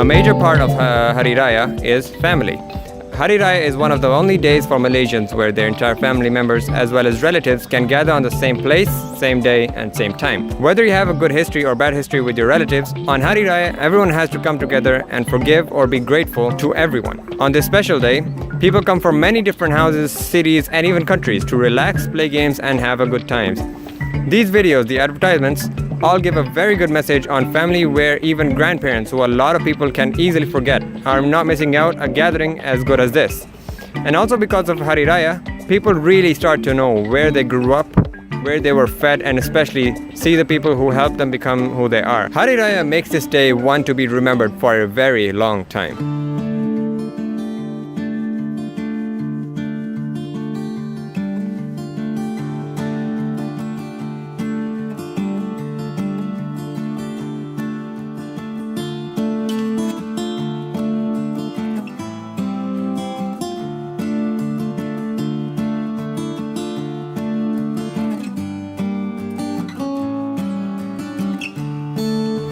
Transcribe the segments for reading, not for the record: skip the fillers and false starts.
A major part of Hari Raya is family. Hari Raya is one of the only days for Malaysians where their entire family members as well as relatives can gather on the same place, same day and same time. Whether you have a good history or bad history with your relatives, on Hari Raya everyone has to come together and forgive or be grateful to everyone. On this special day, people come from many different houses, cities and even countries to relax, play games and have a good time. These videos, the advertisements, all give a very good message on family where even grandparents, who a lot of people can easily forget, are not missing out a gathering as good as this. And also because of Hari Raya, people really start to know where they grew up, where they were fed, and especially see the people who helped them become who they are. Hari Raya makes this day one to be remembered for a very long time.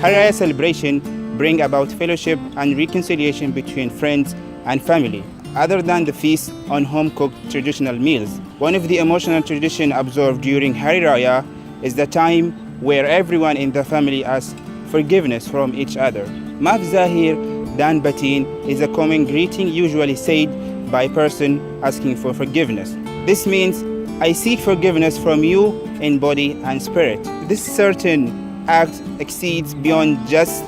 Hari Raya celebration bring about fellowship and reconciliation between friends and family, other than the feast on home-cooked traditional meals. One of the emotional traditions observed during Hari Raya is the time where everyone in the family asks forgiveness from each other. Maaf Zahir Dan Batin is a common greeting usually said by a person asking for forgiveness. This means, I seek forgiveness from you in body and spirit. This certain act exceeds beyond just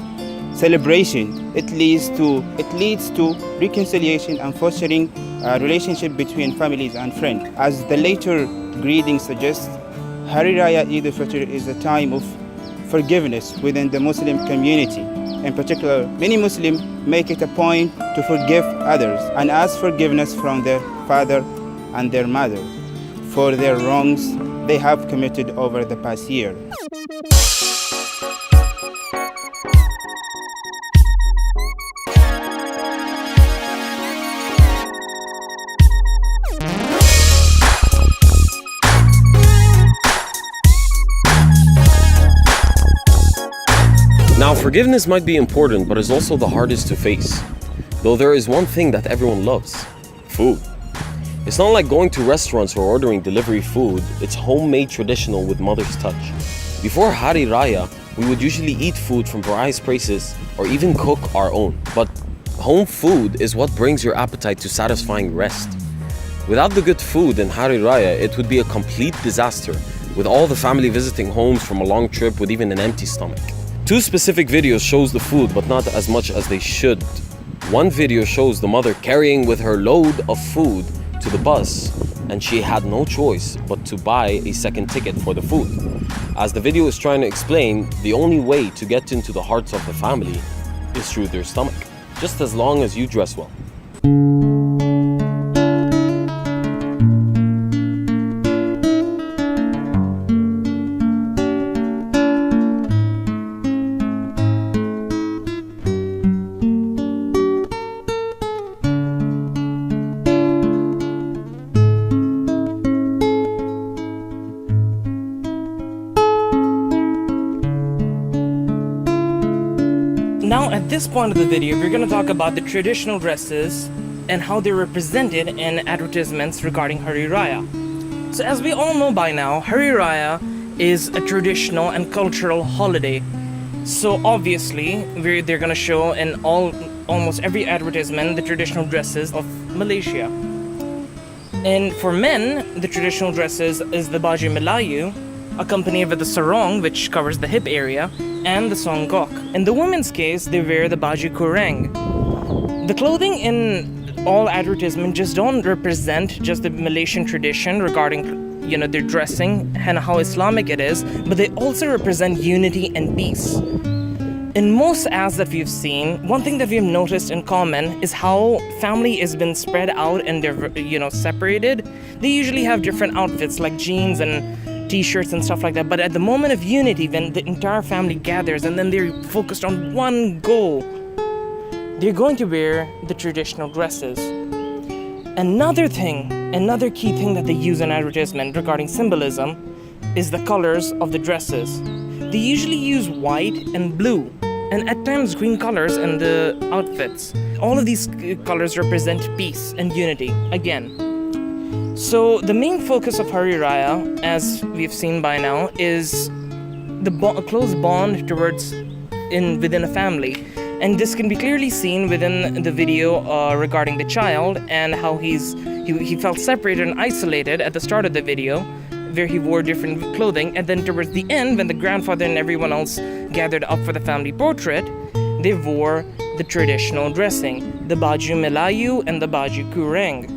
celebration. It leads to reconciliation and fostering a relationship between families and friends. As the later greeting suggests, Hari Raya Eid al-Fitr is a time of forgiveness within the Muslim community. In particular, many Muslims make it a point to forgive others and ask forgiveness from their father and their mother for their wrongs they have committed over the past year. Now, forgiveness might be important, but is also the hardest to face. Though there is one thing that everyone loves: food. It's not like going to restaurants or ordering delivery food. It's homemade, traditional, with mother's touch. Before Hari Raya, we would usually eat food from various places or even cook our own. But home food is what brings your appetite to satisfying rest. Without the good food in Hari Raya, it would be a complete disaster, with all the family visiting homes from a long trip with even an empty stomach. Two specific videos shows the food, but not as much as they should. One video shows the mother carrying with her load of food to the bus, and she had no choice but to buy a second ticket for the food. As the video is trying to explain, the only way to get into the hearts of the family is through their stomach, just as long as you dress well. Now at this point of the video, we're going to talk about the traditional dresses and how they're represented in advertisements regarding Hari Raya. So as we all know by now, Hari Raya is a traditional and cultural holiday. So obviously, they're going to show in almost every advertisement the traditional dresses of Malaysia. And for men, the traditional dresses is the baju Melayu, accompanied with the sarong, which covers the hip area, and the songgok. In the women's case, they wear the baju kurang. The clothing in all advertisement just don't represent just the Malaysian tradition regarding, their dressing and how Islamic it is, but they also represent unity and peace. In most ads that we've seen, one thing that we've noticed in common is how family has been spread out and they're, separated. They usually have different outfits like jeans and t-shirts and stuff like that, but at the moment of unity, when the entire family gathers and then they're focused on one goal, they're going to wear the traditional dresses. Another key thing that they use in advertisement regarding symbolism is the colors of the dresses. They usually use white and blue. and at times green colors in the outfits. All of these colors represent peace and unity again. So the main focus of Hari Raya, as we've seen by now, is the close bond within a family. And this can be clearly seen within the video regarding the child and how he felt separated and isolated at the start of the video, where he wore different clothing, and then towards the end, when the grandfather and everyone else gathered up for the family portrait, they wore the traditional dressing, the baju melayu and the baju kureng.